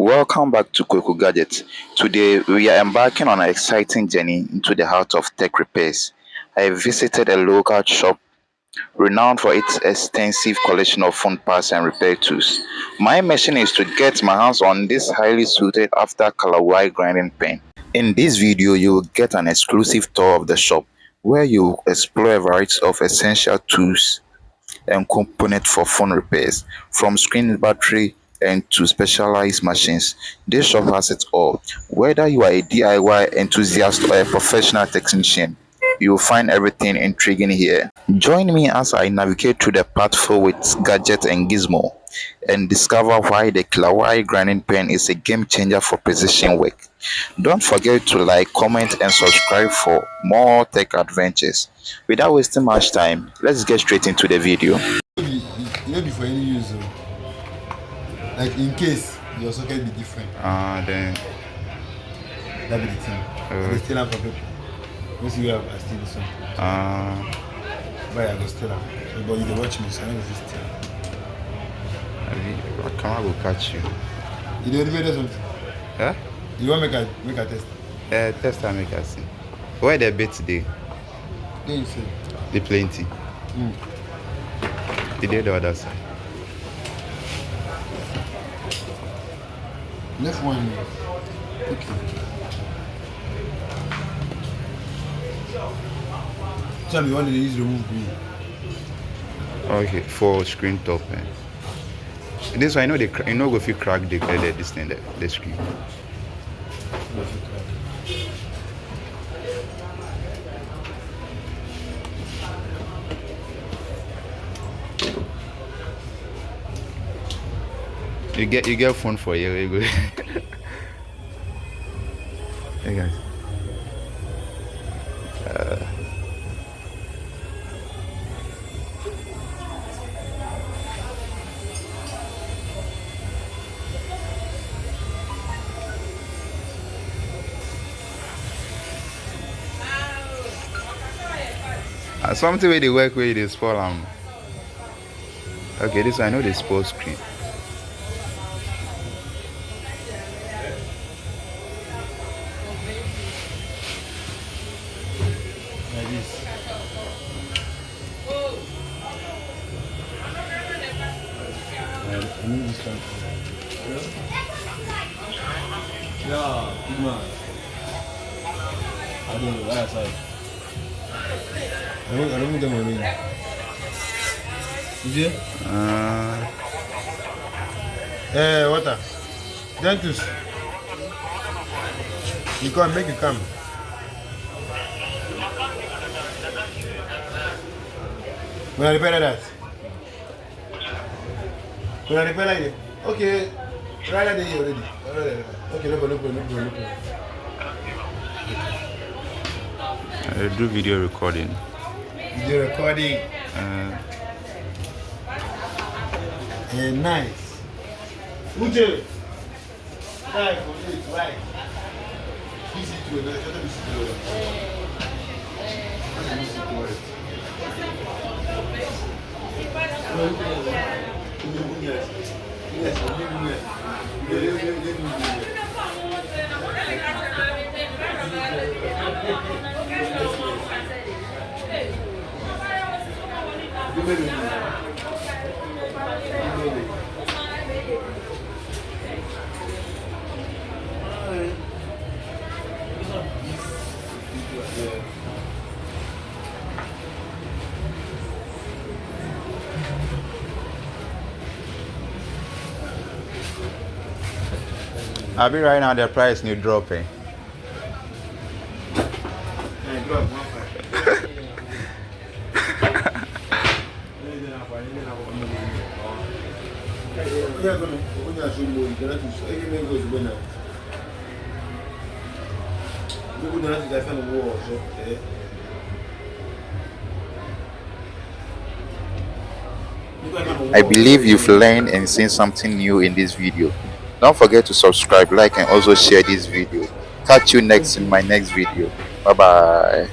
Welcome back to Kweku Gadgets. Today we are embarking on an exciting journey into the heart of tech repairs. I visited a local shop renowned for its extensive collection of phone parts and repair tools. My mission is to get my hands on this highly suited after color wire grinding pen. In this video, you will get an exclusive tour of the shop where you explore a variety of essential tools and components for phone repairs, from screen battery and to specialized machines. This shop has it all. Whether you are a DIY enthusiast or a professional technician, you'll find everything intriguing here. Join me as I navigate through the path filled with gadgets and gizmo and discover why the Kilawai grinding pen is a game changer for precision work. Don't forget to like, comment, and subscribe for more tech adventures. Without wasting much time, let's get straight into the video. You know, before any use, like in case your socket be different, Then that be the thing. They still have for people. Once you have, I steal this one. But I go steal them. But you don't watch me, so I don't steal. I can't go catch you. You don't even do something. Huh? You want make a test? Test and make us see. Where the bit today? Then you say. The plenty. The other side. Left one. Okay. Tell me when they use remove green. Okay, for screen top. This one I know you know if you crack this thing the screen. You get phone for you. You go. Hey guys. Something where they work with is spoil okay, this one I know the spoil screen. Like this. I need this one. Yeah, good man. I don't know, right outside. I don't get my ring. Is it? Water. Dentus. You come, make it come. When I repair that? When I repair like that? Okay. Try that day already. Okay, no problem. I do video recording. Video recording. Nice. Uche. Right. Easy to I'll be right now the price new dropping. I believe you've learned and seen something new in this video. Don't forget to subscribe, like, and also share this video. Catch you next in my next video. Bye bye.